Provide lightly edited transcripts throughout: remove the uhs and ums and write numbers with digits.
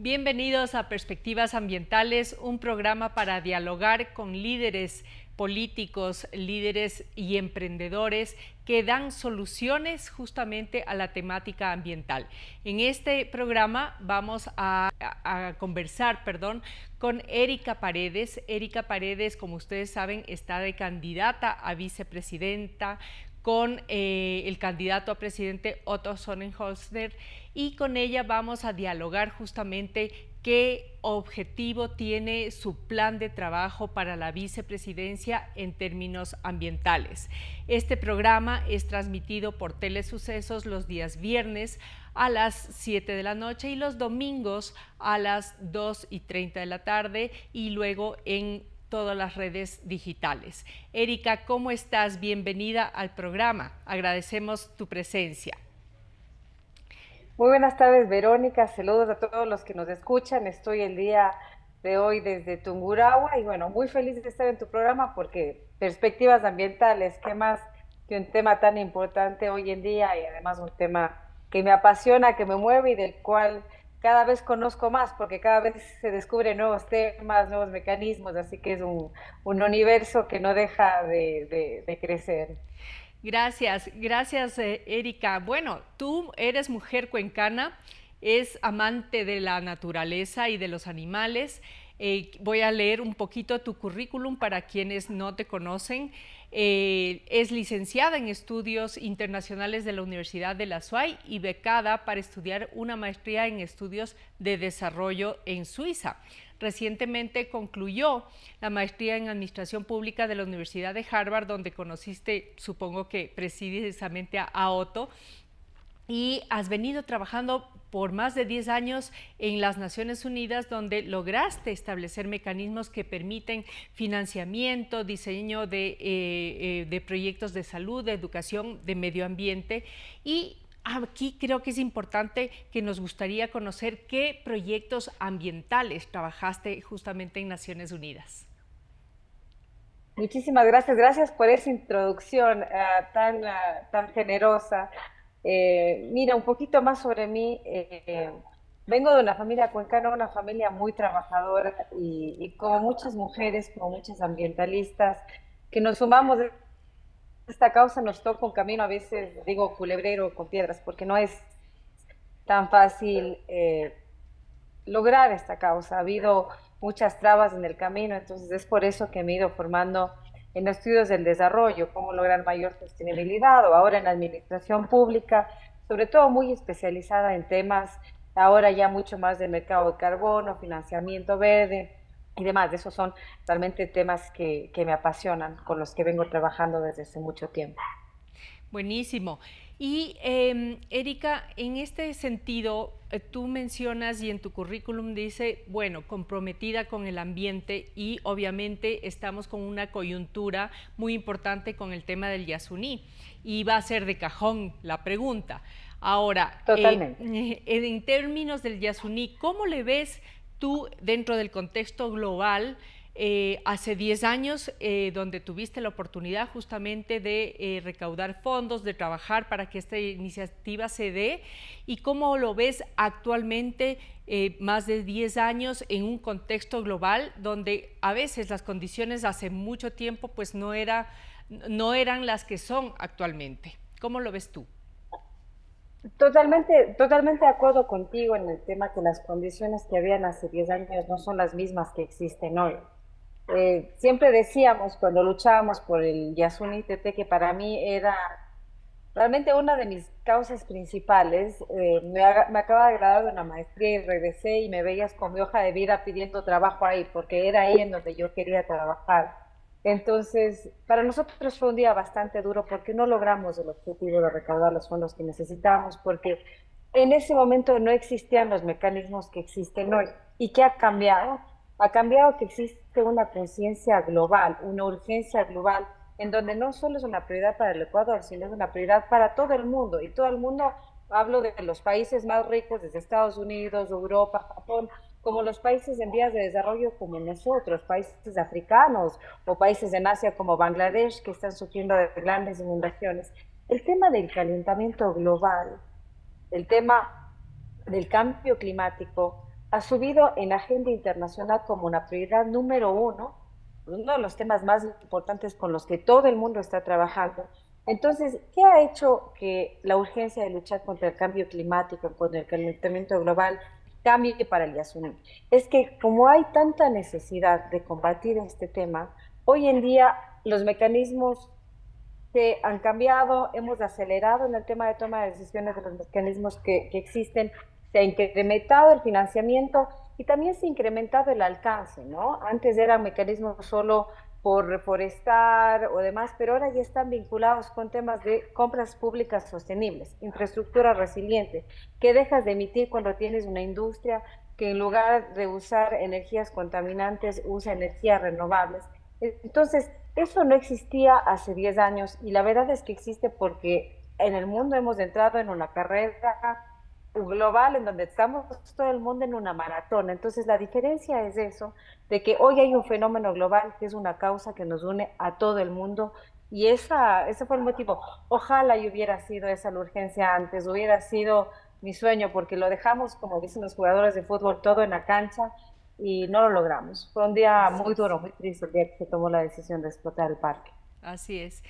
Bienvenidos a Perspectivas Ambientales, un programa para dialogar con líderes políticos, líderes y emprendedores que dan soluciones justamente a la temática ambiental. En este programa vamos a conversar, con Erika Paredes. Erika Paredes, como ustedes saben, está de candidata a vicepresidenta con el candidato a presidente Otto Sonnenholster, y con ella vamos a dialogar justamente qué objetivo tiene su plan de trabajo para la vicepresidencia en términos ambientales. Este programa es transmitido por Telesucesos los días viernes a las 7 de la noche y los domingos a las 2:30 de la tarde, y luego en todas las redes digitales. Erika, ¿cómo estás? Bienvenida al programa. Agradecemos tu presencia. Muy buenas tardes, Verónica. Saludos a todos los que nos escuchan. Estoy el día de hoy desde Tungurahua y bueno, muy feliz de estar en tu programa porque perspectivas ambientales, qué más que un tema tan importante hoy en día y además un tema que me apasiona, que me mueve y del cual cada vez conozco más porque cada vez se descubren nuevos temas, nuevos mecanismos, así que es un universo que no deja de crecer. Gracias, Erika. Bueno, tú eres mujer cuencana, es amante de la naturaleza y de los animales. Voy a leer un poquito tu currículum para quienes no te conocen. Es licenciada en Estudios Internacionales de la Universidad de la SUAY y becada para estudiar una maestría en Estudios de Desarrollo en Suiza. Recientemente concluyó la maestría en Administración Pública de la Universidad de Harvard, donde conociste, supongo que precisamente a Otto, y has venido trabajando por más de 10 años en las Naciones Unidas, donde lograste establecer mecanismos que permiten financiamiento, diseño de proyectos de salud, de educación, de medio ambiente. Y aquí creo que es importante, que nos gustaría conocer qué proyectos ambientales trabajaste justamente en Naciones Unidas. Muchísimas gracias, gracias por esa introducción tan generosa. Mira, un poquito más sobre mí. Vengo de una familia cuencana, una familia muy trabajadora y como muchas mujeres, como muchas ambientalistas, que nos sumamos a esta causa, nos toca un camino, a veces digo culebrero con piedras, porque no es tan fácil lograr esta causa. Ha habido muchas trabas en el camino, entonces es por eso que me he ido formando en estudios del desarrollo, cómo lograr mayor sostenibilidad, o ahora en administración pública, sobre todo muy especializada en temas ahora ya mucho más de mercado de carbono, financiamiento verde y demás. Esos son realmente temas que me apasionan, con los que vengo trabajando desde hace mucho tiempo. Buenísimo. Y Erika, en este sentido, tú mencionas y en tu currículum dice, bueno, comprometida con el ambiente, y obviamente estamos con una coyuntura muy importante con el tema del Yasuní, y va a ser de cajón la pregunta. Ahora, Totalmente. en términos del Yasuní, ¿cómo le ves tú dentro del contexto global? Hace 10 años, donde tuviste la oportunidad justamente de recaudar fondos, de trabajar para que esta iniciativa se dé, y cómo lo ves actualmente, más de 10 años en un contexto global donde a veces las condiciones hace mucho tiempo pues no eran las que son actualmente. ¿Cómo lo ves tú? Totalmente de acuerdo contigo en el tema que las condiciones que habían hace 10 años no son las mismas que existen hoy. Siempre decíamos cuando luchábamos por el Yasuni TT que para mí era realmente una de mis causas principales. Me acaba de graduar de una maestría y regresé y me veías con mi hoja de vida pidiendo trabajo ahí, porque era ahí en donde yo quería trabajar. Entonces, para nosotros fue un día bastante duro porque no logramos el objetivo de recaudar los fondos que necesitábamos, porque en ese momento no existían los mecanismos que existen hoy. ¿Y qué ha cambiado? Ha cambiado que existe una conciencia global, una urgencia global, en donde no solo es una prioridad para el Ecuador, sino es una prioridad para todo el mundo. Y todo el mundo, hablo de los países más ricos, desde Estados Unidos, Europa, Japón, como los países en vías de desarrollo como nosotros, países africanos o países en Asia como Bangladesh, que están sufriendo de grandes inundaciones. El tema del calentamiento global, el tema del cambio climático, ha subido en la agenda internacional como una prioridad número uno de los temas más importantes con los que todo el mundo está trabajando. Entonces, ¿qué ha hecho que la urgencia de luchar contra el cambio climático, contra el calentamiento global, cambie para el Yasuní? Es que como hay tanta necesidad de combatir este tema, hoy en día los mecanismos que han cambiado, hemos acelerado en el tema de toma de decisiones de los mecanismos que existen, se ha incrementado el financiamiento y también se ha incrementado el alcance, ¿no? Antes eran mecanismos solo por reforestar o demás, pero ahora ya están vinculados con temas de compras públicas sostenibles, infraestructura resiliente, que dejas de emitir cuando tienes una industria que en lugar de usar energías contaminantes usa energías renovables. Entonces, eso no existía hace 10 años y la verdad es que existe porque en el mundo hemos entrado en una carrera global en donde estamos todo el mundo en una maratón. Entonces, la diferencia es eso, de que hoy hay un fenómeno global que es una causa que nos une a todo el mundo y ese fue el motivo. Ojalá y hubiera sido esa la urgencia antes, hubiera sido mi sueño, porque lo dejamos, como dicen los jugadores de fútbol, todo en la cancha y no lo logramos. Fue un día Así muy es. duro, muy triste el día que se tomó la decisión de explotar el parque. Así es.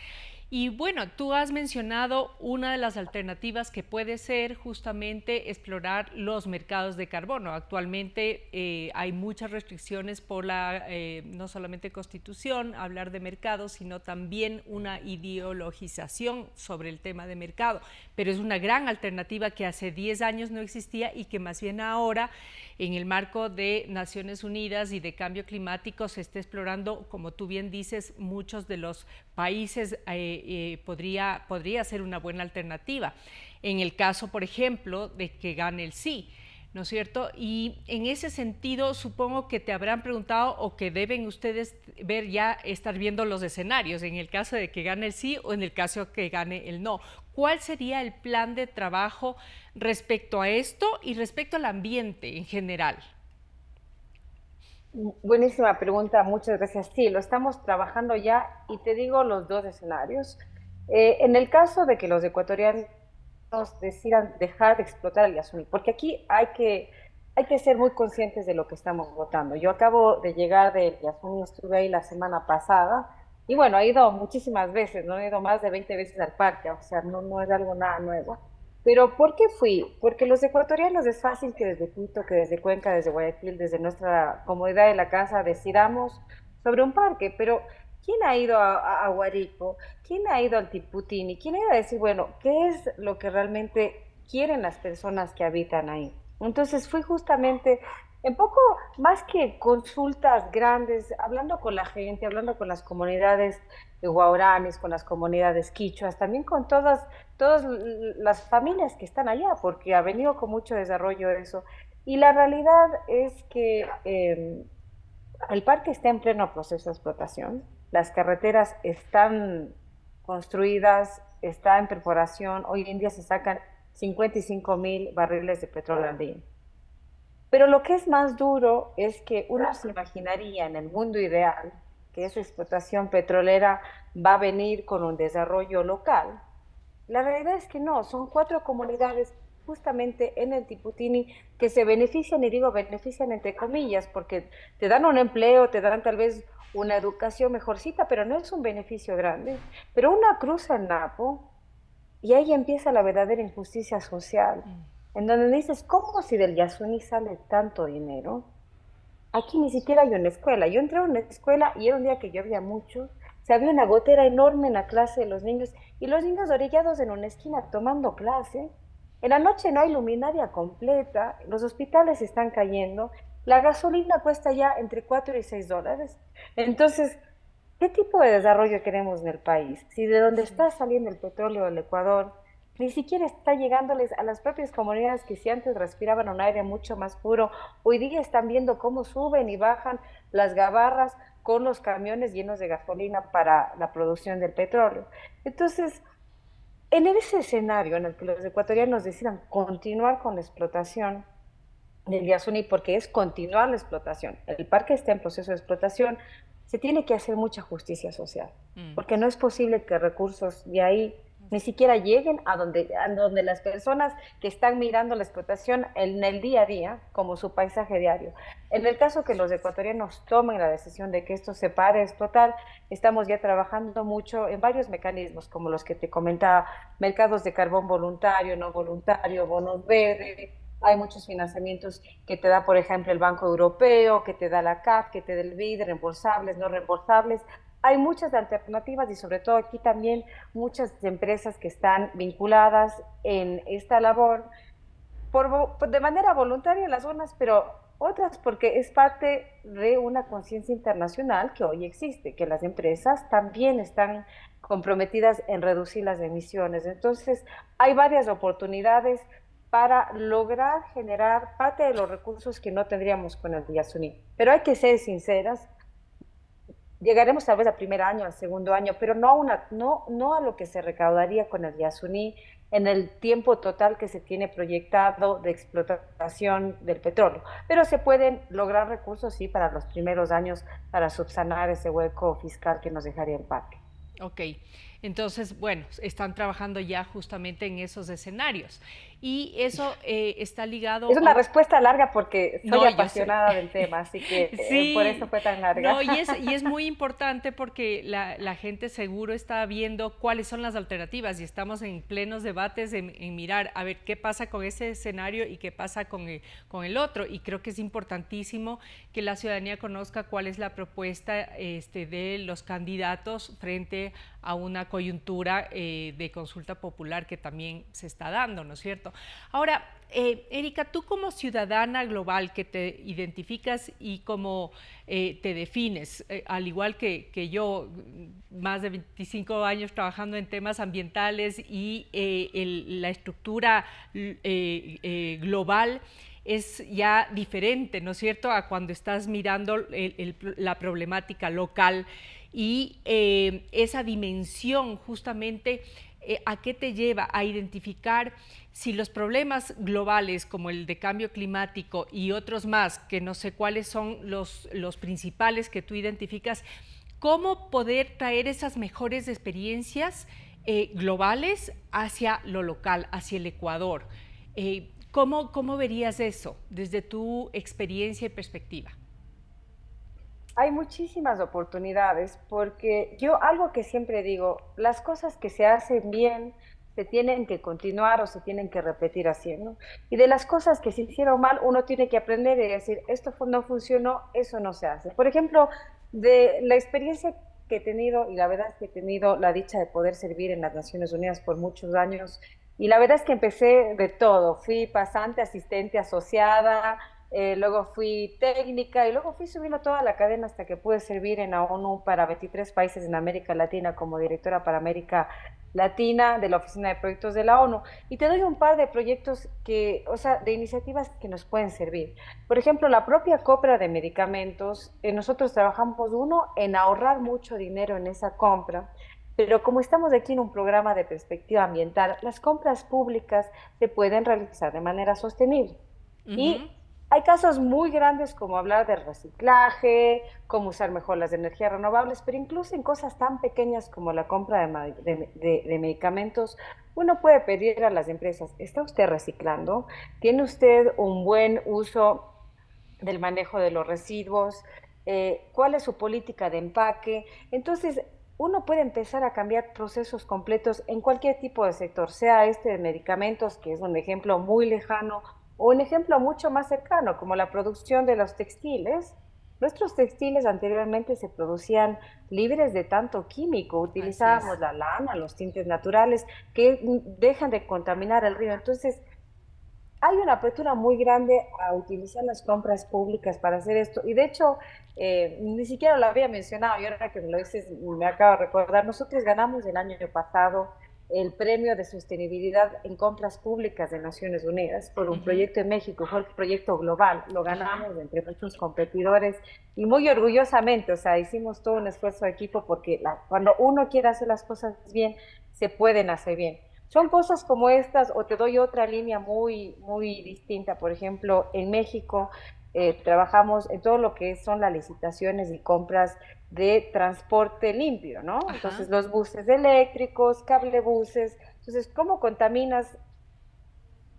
Y bueno, tú has mencionado una de las alternativas que puede ser justamente explorar los mercados de carbono. Actualmente hay muchas restricciones por la, no solamente constitución, hablar de mercados, sino también una ideologización sobre el tema de mercado. Pero es una gran alternativa que hace 10 años no existía y que más bien ahora, en el marco de Naciones Unidas y de cambio climático, se está explorando, como tú bien dices, muchos de los países podría ser una buena alternativa. En el caso, por ejemplo, de que gane el sí, ¿no es cierto? Y en ese sentido, supongo que te habrán preguntado o que deben ustedes ver ya, estar viendo los escenarios, en el caso de que gane el sí o en el caso de que gane el no. ¿Cuál sería el plan de trabajo respecto a esto y respecto al ambiente en general? Buenísima pregunta, muchas gracias. Sí, lo estamos trabajando ya y te digo los dos escenarios. En el caso de que los ecuatorianos decidan dejar de explotar el Yasuní, porque aquí hay que ser muy conscientes de lo que estamos votando. Yo acabo de llegar del Yasuní, estuve ahí la semana pasada y bueno, he ido muchísimas veces, no he ido más de 20 veces al parque, o sea, no es algo nada nuevo. Pero ¿por qué fui? Porque los ecuatorianos es fácil que desde Quito, que desde Cuenca, desde Guayaquil, desde nuestra comodidad de la casa decidamos sobre un parque, pero ¿quién ha ido a Guarico? ¿Quién ha ido al Tiputini? ¿Quién ha ido a decir, bueno, qué es lo que realmente quieren las personas que habitan ahí? Entonces fui justamente, un poco más que consultas grandes, hablando con la gente, hablando con las comunidades de guaraníes, con las comunidades quichuas, también con todas las familias que están allá, porque ha venido con mucho desarrollo eso. Y la realidad es que el parque está en pleno proceso de explotación, las carreteras están construidas, está en perforación, hoy en día se sacan 55.000 barriles de petróleo al día. Pero lo que es más duro es que uno se imaginaría en el mundo ideal que esa explotación petrolera va a venir con un desarrollo local. La realidad es que no, son cuatro comunidades justamente en el Tiputini que se benefician, y digo benefician entre comillas, porque te dan un empleo, te dan tal vez una educación mejorcita, pero no es un beneficio grande. Pero una cruza el Napo y ahí empieza la verdadera injusticia social, en donde dices, ¿cómo si del Yasuní sale tanto dinero? Aquí ni siquiera hay una escuela. Yo entré a una escuela y era un día que llovía mucho. Se había una gotera enorme en la clase de los niños y los niños orillados en una esquina tomando clase. En la noche no hay luminaria completa, los hospitales están cayendo, la gasolina cuesta ya entre $4 y $6. Entonces, ¿qué tipo de desarrollo queremos en el país? Si de donde Así es. está saliendo el petróleo del Ecuador ni siquiera está llegándoles a las propias comunidades que si antes respiraban un aire mucho más puro, hoy día están viendo cómo suben y bajan las gabarras con los camiones llenos de gasolina para la producción del petróleo. Entonces, en ese escenario en el que los ecuatorianos decidan continuar con la explotación del Yasuni, porque es continuar la explotación, el parque está en proceso de explotación, se tiene que hacer mucha justicia social, Mm, porque no es posible que recursos de ahí ni siquiera lleguen a donde las personas que están mirando la explotación en el día a día, como su paisaje diario. En el caso que los ecuatorianos tomen la decisión de que esto se pare, es total, estamos ya trabajando mucho en varios mecanismos, como los que te comentaba, mercados de carbón voluntario, no voluntario, bonos verdes. Hay muchos financiamientos que te da, por ejemplo, el Banco Europeo, que te da la CAF, que te da el BID, reembolsables, no reembolsables. Hay muchas alternativas y sobre todo aquí también muchas empresas que están vinculadas en esta labor de manera voluntaria en las zonas, pero otras porque es parte de una conciencia internacional que hoy existe, que las empresas también están comprometidas en reducir las emisiones. Entonces, hay varias oportunidades para lograr generar parte de los recursos que no tendríamos con el Yasuní. Pero hay que ser sinceras, llegaremos tal vez al primer año, al segundo año, pero no a lo que se recaudaría con el Yasuní en el tiempo total que se tiene proyectado de explotación del petróleo. Pero se pueden lograr recursos, sí, para los primeros años para subsanar ese hueco fiscal que nos dejaría el parque. Ok, entonces, bueno, están trabajando ya justamente en esos escenarios. Y eso está Es ligado una a... respuesta larga porque soy No, yo sé. apasionada del tema, así que por eso Sí, fue tan larga. no, y es muy importante porque la gente seguro está viendo cuáles son las alternativas y estamos en plenos debates en mirar a ver qué pasa con ese escenario y qué pasa con el otro. Y creo que es importantísimo que la ciudadanía conozca cuál es la propuesta de los candidatos frente a una coyuntura de consulta popular que también se está dando, ¿no es cierto? Ahora, Erika, tú como ciudadana global que te identificas y como te defines, al igual que yo, más de 25 años trabajando en temas ambientales y la estructura global es ya diferente, ¿no es cierto?, a cuando estás mirando la problemática local y esa dimensión justamente ¿a qué te lleva? A identificar si los problemas globales como el de cambio climático y otros más, que no sé cuáles son los principales que tú identificas, cómo poder traer esas mejores experiencias globales hacia lo local, hacia el Ecuador. ¿Cómo verías eso desde tu experiencia y perspectiva? Hay muchísimas oportunidades porque yo algo que siempre digo, las cosas que se hacen bien se tienen que continuar o se tienen que repetir haciendo. Y de las cosas que se hicieron mal, uno tiene que aprender y decir, esto no funcionó, eso no se hace. Por ejemplo, de la experiencia que he tenido, y la verdad es que he tenido la dicha de poder servir en las Naciones Unidas por muchos años, y la verdad es que empecé de todo, fui pasante, asistente, asociada, luego fui técnica y luego fui subiendo toda la cadena hasta que pude servir en la ONU para 23 países en América Latina como directora para América Latina de la Oficina de Proyectos de la ONU. Y te doy un par de proyectos que, o sea, de iniciativas que nos pueden servir. Por ejemplo, la propia compra de medicamentos, nosotros trabajamos uno en ahorrar mucho dinero en esa compra. Pero como estamos aquí en un programa de perspectiva ambiental, las compras públicas se pueden realizar de manera sostenible. Uh -huh. Y hay casos muy grandes como hablar del reciclaje, cómo usar mejor las energías renovables, pero incluso en cosas tan pequeñas como la compra de medicamentos, uno puede pedir a las empresas, ¿está usted reciclando? ¿Tiene usted un buen uso del manejo de los residuos? ¿Cuál es su política de empaque? Entonces, uno puede empezar a cambiar procesos completos en cualquier tipo de sector, sea este de medicamentos, que es un ejemplo muy lejano, o un ejemplo mucho más cercano, como la producción de los textiles. Nuestros textiles anteriormente se producían libres de tanto químico, Así utilizábamos es. la lana, los tintes naturales que dejan de contaminar el río. Entonces, hay una apertura muy grande a utilizar las compras públicas para hacer esto. Y de hecho, ni siquiera lo había mencionado y ahora que me lo dices, me acabo de recordar, nosotros ganamos el año pasado el premio de sostenibilidad en compras públicas de Naciones Unidas por Uh un -huh. proyecto en México, fue el proyecto global, lo Ajá. ganamos entre muchos competidores y muy orgullosamente, o sea, hicimos todo un esfuerzo de equipo porque cuando uno quiere hacer las cosas bien, se pueden hacer bien. Son cosas como estas, o te doy otra línea muy distinta. Por ejemplo, en México trabajamos en todo lo que son las licitaciones y compras de transporte limpio, ¿no? Ajá. Entonces, los buses eléctricos, cablebuses. Entonces, ¿cómo contaminas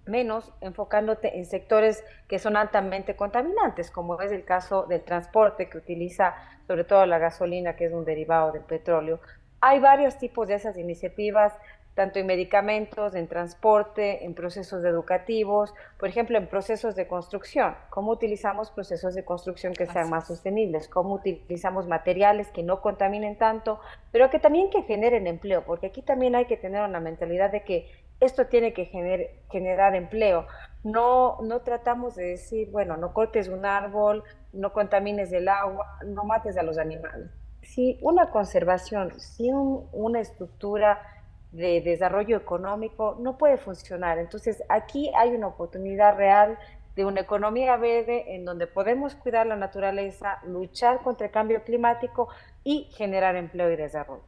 menos enfocándote en sectores que son altamente contaminantes, como es el caso del transporte que utiliza sobre todo la gasolina, que es un derivado del petróleo? Hay varios tipos de esas iniciativas, tanto en medicamentos, en transporte, en procesos educativos, por ejemplo, en procesos de construcción. ¿Cómo utilizamos procesos de construcción que sean Así más es. sostenibles? ¿Cómo utilizamos materiales que no contaminen tanto, pero que también que generen empleo? Porque aquí también hay que tener una mentalidad de que esto tiene que generar empleo. No tratamos de decir, bueno, no cortes un árbol, no contamines el agua, no mates a los animales. Si una conservación, si una estructura de desarrollo económico no puede funcionar. Entonces, aquí hay una oportunidad real de una economía verde en donde podemos cuidar la naturaleza, luchar contra el cambio climático y generar empleo y desarrollo.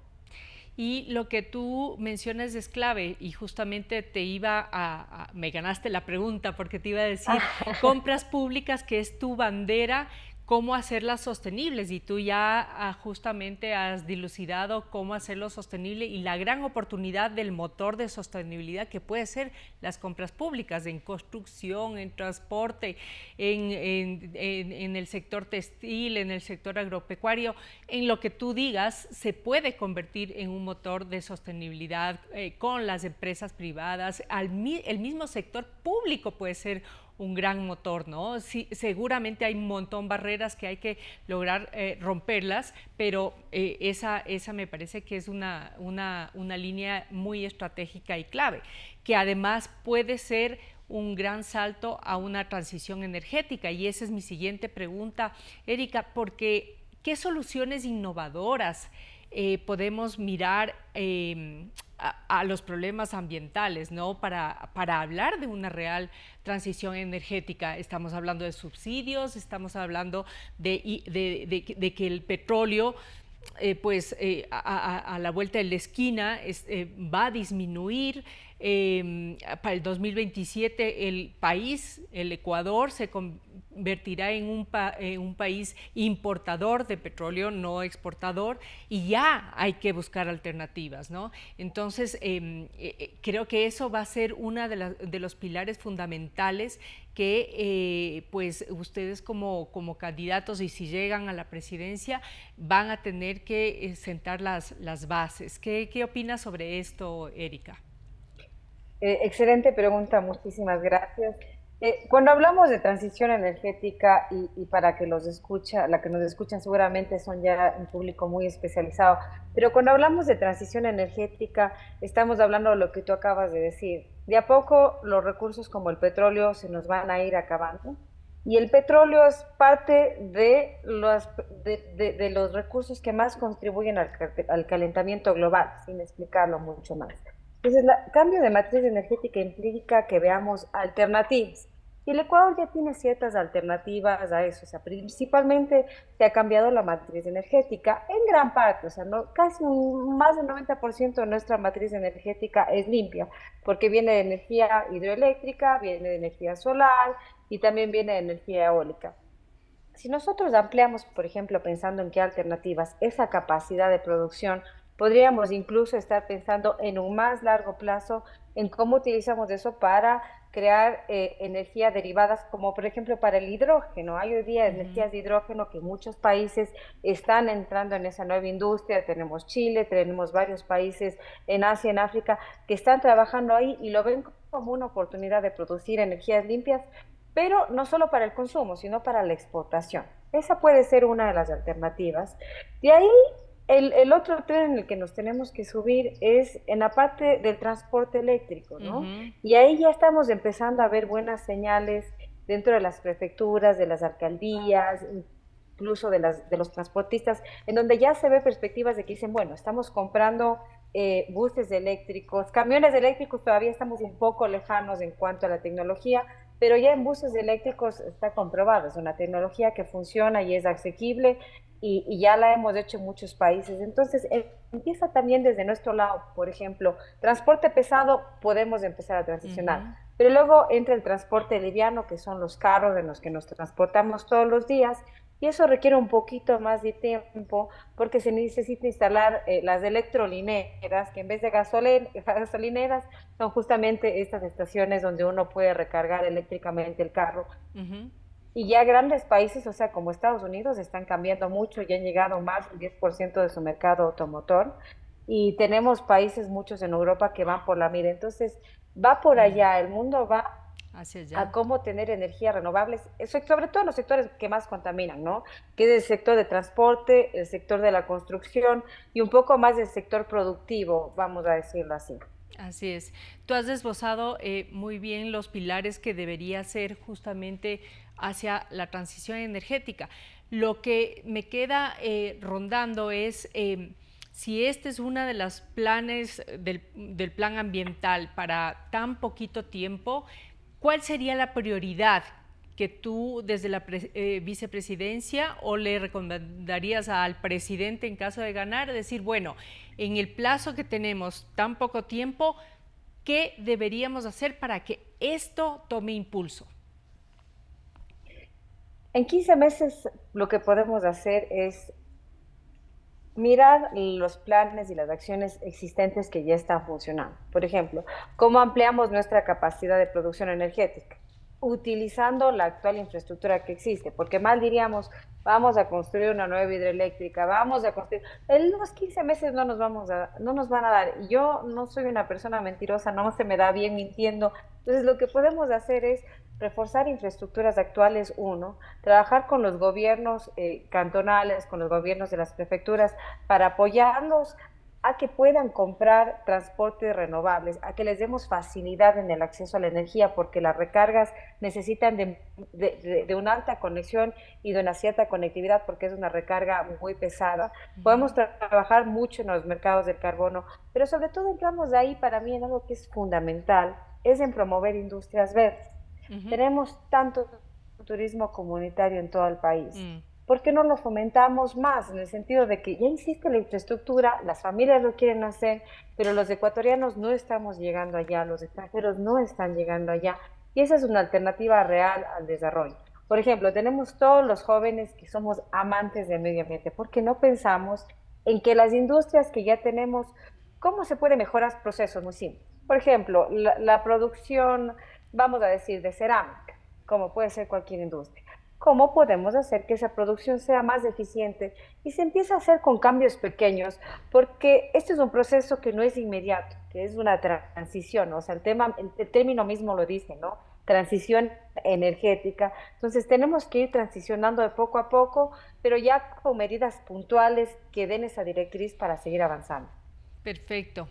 Y lo que tú mencionas es clave y justamente me ganaste la pregunta porque te iba a decir, compras públicas, que es tu bandera, cómo hacerlas sostenibles y tú ya justamente has dilucidado cómo hacerlo sostenible y la gran oportunidad del motor de sostenibilidad que puede ser las compras públicas en construcción, en transporte, en el sector textil, en el sector agropecuario, en lo que tú digas se puede convertir en un motor de sostenibilidad con las empresas privadas, el mismo sector público puede ser un gran motor, ¿no? Sí, seguramente hay un montón de barreras que hay que lograr romperlas, pero esa me parece que es una línea muy estratégica y clave, que además puede ser un gran salto a una transición energética. Y esa es mi siguiente pregunta, Erika, porque ¿qué soluciones innovadoras podemos mirar a los problemas ambientales, ¿no? Para hablar de una real transición energética? Estamos hablando de subsidios, estamos hablando de que el petróleo a la vuelta de la esquina va a disminuir. Para el 2027 el país, el Ecuador, se convertirá en un país importador de petróleo, no exportador, y ya hay que buscar alternativas, ¿no? Entonces, creo que eso va a ser uno de los pilares fundamentales que pues ustedes como candidatos y si llegan a la presidencia van a tener que sentar las bases. ¿Qué opinas sobre esto, Erika? Excelente pregunta, muchísimas gracias. Cuando hablamos de transición energética y para que la que nos escuchan seguramente son ya un público muy especializado, pero cuando hablamos de transición energética estamos hablando de lo que tú acabas de decir. De a poco los recursos como el petróleo se nos van a ir acabando y el petróleo es parte de los recursos que más contribuyen al calentamiento global, sin explicarlo mucho más. Entonces, el cambio de matriz energética implica que veamos alternativas. Y el Ecuador ya tiene ciertas alternativas a eso. O sea, principalmente se ha cambiado la matriz energética en gran parte. O sea, no, más del 90% de nuestra matriz energética es limpia, porque viene de energía hidroeléctrica, viene de energía solar y también viene de energía eólica. Si nosotros ampliamos, por ejemplo, pensando en qué alternativas, esa capacidad de producción, podríamos incluso estar pensando en un más largo plazo en cómo utilizamos eso para crear energías derivadas, como por ejemplo para el hidrógeno. Hay hoy día Uh -huh. energías de hidrógeno que muchos países están entrando en esa nueva industria. Tenemos Chile, tenemos varios países en Asia, en África, que están trabajando ahí y lo ven como una oportunidad de producir energías limpias, pero no solo para el consumo, sino para la exportación. Esa puede ser una de las alternativas. De ahí, el otro tren en el que nos tenemos que subir es en la parte del transporte eléctrico, Uh ¿no? -huh. Y ahí ya estamos empezando a ver buenas señales dentro de las prefecturas, de las alcaldías, incluso de los transportistas, en donde ya se ve perspectivas de que dicen, bueno, estamos comprando buses eléctricos, camiones eléctricos, todavía estamos un poco lejanos en cuanto a la tecnología, pero ya en buses eléctricos está comprobado, es una tecnología que funciona y es asequible y ya la hemos hecho en muchos países. Entonces, empieza también desde nuestro lado. Por ejemplo, transporte pesado, podemos empezar a transicionar. Ujú. Pero luego entra el transporte liviano, que son los carros en los que nos transportamos todos los días, y eso requiere un poquito más de tiempo porque se necesita instalar las electrolineras, que en vez de gasolineras son justamente estas estaciones donde uno puede recargar eléctricamente el carro. Ujú. Y ya grandes países, o sea, como Estados Unidos, están cambiando mucho y han llegado más del 10% de su mercado automotor. Y tenemos países, muchos en Europa, que van por la mira. Entonces, va por Mm. allá, el mundo va Hacia a allá. cómo tener energías renovables, sobre todo en los sectores que más contaminan, ¿no? Que es el sector de transporte, el sector de la construcción y un poco más del sector productivo, vamos a decirlo así. Así es. Tú has esbozado muy bien los pilares que debería ser justamente hacia la transición energética. Lo que me queda rondando es si este es uno de los planes del plan ambiental para tan poquito tiempo, ¿cuál sería la prioridad que tú desde la vicepresidencia o le recomendarías al presidente en caso de ganar? Decir, bueno, en el plazo que tenemos tan poco tiempo, ¿qué deberíamos hacer para que esto tome impulso? En 15 meses lo que podemos hacer es mirar los planes y las acciones existentes que ya están funcionando. Por ejemplo, cómo ampliamos nuestra capacidad de producción energética, utilizando la actual infraestructura que existe, porque mal diríamos, vamos a construir una nueva hidroeléctrica, vamos a construir, en los 15 meses no nos van a dar. Y yo no soy una persona mentirosa, no se me da bien mintiendo. Entonces, lo que podemos hacer es reforzar infraestructuras actuales, uno, trabajar con los gobiernos cantonales, con los gobiernos de las prefecturas, para apoyarlos a que puedan comprar transportes renovables, a que les demos facilidad en el acceso a la energía, porque las recargas necesitan de una alta conexión y de una cierta conectividad, porque es una recarga muy pesada. Podemos trabajar mucho en los mercados del carbono, pero sobre todo entramos de ahí para mí en algo que es fundamental, es en promover industrias verdes. Uh -huh. Tenemos tanto turismo comunitario en todo el país. Mm. ¿Por qué no lo fomentamos más? En el sentido de que ya existe la infraestructura, las familias lo quieren hacer, pero los ecuatorianos no estamos llegando allá, los extranjeros no están llegando allá. Y esa es una alternativa real al desarrollo. Por ejemplo, tenemos todos los jóvenes que somos amantes del medio ambiente. ¿Por qué no pensamos en que las industrias que ya tenemos, cómo se puede mejorar procesos muy simples? Por ejemplo, la producción, vamos a decir, de cerámica, como puede ser cualquier industria. ¿Cómo podemos hacer que esa producción sea más eficiente y se empieza a hacer con cambios pequeños? Porque este es un proceso que no es inmediato, que es una transición, o sea, el término mismo lo dice, ¿no? Transición energética. Entonces tenemos que ir transicionando de poco a poco, pero ya con medidas puntuales que den esa directriz para seguir avanzando. Perfecto.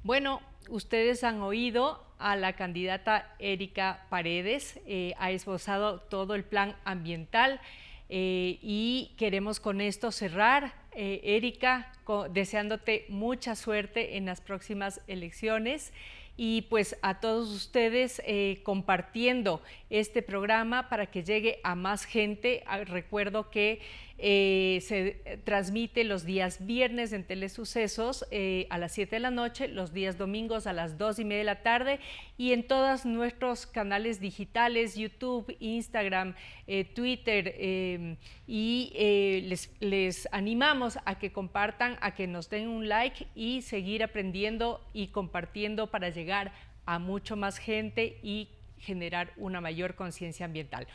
Bueno, ustedes han oído a la candidata Erika Paredes, ha esbozado todo el plan ambiental y queremos con esto cerrar. Erika, deseándote mucha suerte en las próximas elecciones y pues a todos ustedes compartiendo este programa para que llegue a más gente. Recuerdo que se transmite los días viernes en Telesucesos a las 7 de la noche, los días domingos a las 2:30 de la tarde y en todos nuestros canales digitales, YouTube, Instagram, Twitter y les animamos a que compartan, a que nos den un like y seguir aprendiendo y compartiendo para llegar a mucho más gente y generar una mayor conciencia ambiental.